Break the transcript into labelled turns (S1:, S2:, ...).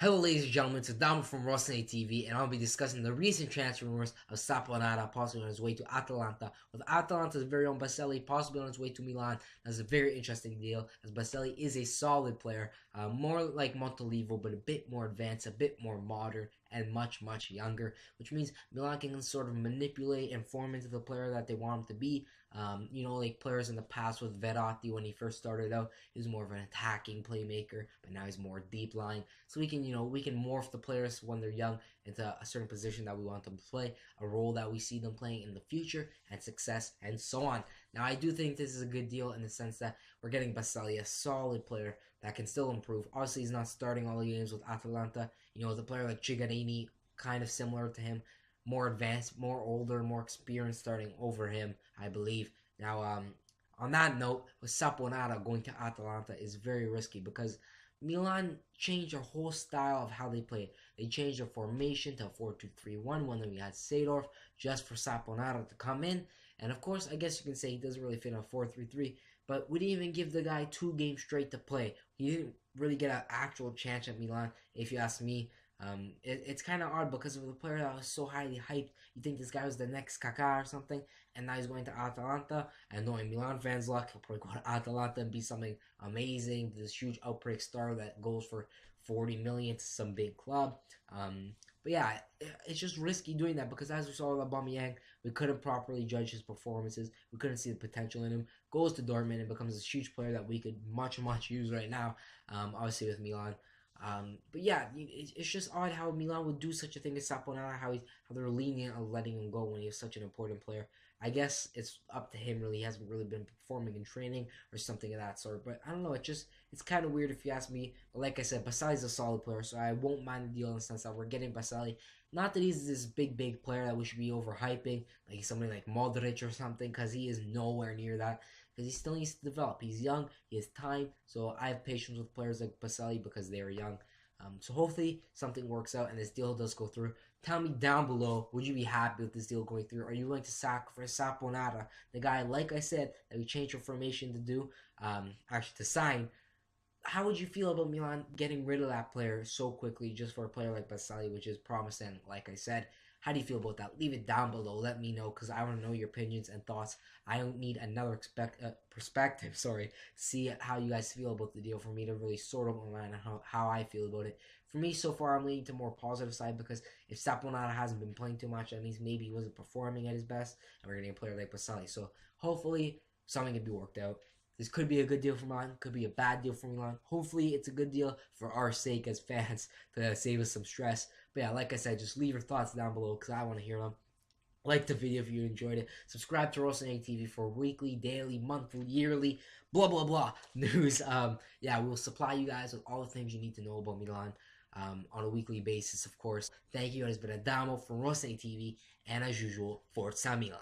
S1: Hello ladies and gentlemen, it's Adamo from Rossoneri TV, and I'll be discussing the recent transfer rumors of Saponara possibly on his way to Atalanta. With Atalanta's very own Baselli possibly on his way to Milan, that's a very interesting deal, as Baselli is a solid player, more like Montolivo, but a bit more advanced, a bit more modern, and much younger, which means Milan can sort of manipulate and form into the player that they want him to be. Like players in the past with Verratti when he first started out, he was more of an attacking playmaker, but now he's more deep lying. So we can morph the players when they're young into a certain position that we want them to play, a role that we see them playing in the future, and success, and so on. Now, I do think this is a good deal in the sense that we're getting Baselli, a solid player that can still improve. Obviously, he's not starting all the games with Atalanta. The player like Cigarini, kind of similar to him, more advanced, more older, more experienced, starting over him, I believe. Now, on that note, with Saponara going to Atalanta is very risky because Milan changed their whole style of how they play. They changed their formation to a 4-2-3-1 when we had Seedorf just for Saponara to come in. And of course, I guess you can say he doesn't really fit in a 4-3-3, but we didn't even give the guy 2 games straight to play. He didn't really get an actual chance at Milan, if you ask me. It's kind of odd because of the player that was so highly hyped. You think this guy was the next Kaká or something, and now he's going to Atalanta. And knowing Milan fans' luck, he'll probably go to Atalanta and be something amazing. This huge outbreak star that goes for 40 million to some big club. But yeah, it's just risky doing that because as we saw with Aubameyang, we couldn't properly judge his performances. We couldn't see the potential in him. Goes to Dortmund and becomes this huge player that we could much use right now. Obviously with Milan. But yeah, it's just odd how Milan would do such a thing as Saponara, how they're lenient on letting him go when he's such an important player. I guess it's up to him really. He hasn't really been performing in training or something of that sort. But I don't know. It's kind of weird if you ask me. But like I said, Baselli's a solid player, so I won't mind the deal in the sense that we're getting Baselli. Not that he's this big player that we should be overhyping, like somebody like Modric or something, because he is nowhere near that. Because he still needs to develop. He's young, he has time, so I have patience with players like Baselli because they are young. So hopefully something works out and this deal does go through. Tell me down below, would you be happy with this deal going through? Are you willing to sacrifice Saponara, the guy, like I said, that we changed your formation to do, actually to sign? How would you feel about Milan getting rid of that player so quickly just for a player like Baselli, which is promising, like I said? How do you feel about that? Leave it down below. Let me know because I want to know your opinions and thoughts. I don't need another perspective, sorry, to see how you guys feel about the deal for me to really sort of online on how I feel about it. For me, so far, I'm leaning to more positive side because if Saponara hasn't been playing too much, that means maybe he wasn't performing at his best, and we're getting a player like Baselli. So hopefully something can be worked out. This could be a good deal for Milan, could be a bad deal for Milan. Hopefully, it's a good deal for our sake as fans to save us some stress. But yeah, like I said, just leave your thoughts down below because I want to hear them. Like the video if you enjoyed it. Subscribe to Rossoneri TV for weekly, daily, monthly, yearly, blah news. Yeah, we'll supply you guys with all the things you need to know about Milan on a weekly basis, of course. Thank you. It has been Adamo from Rossoneri TV, and as usual, Forza Milan.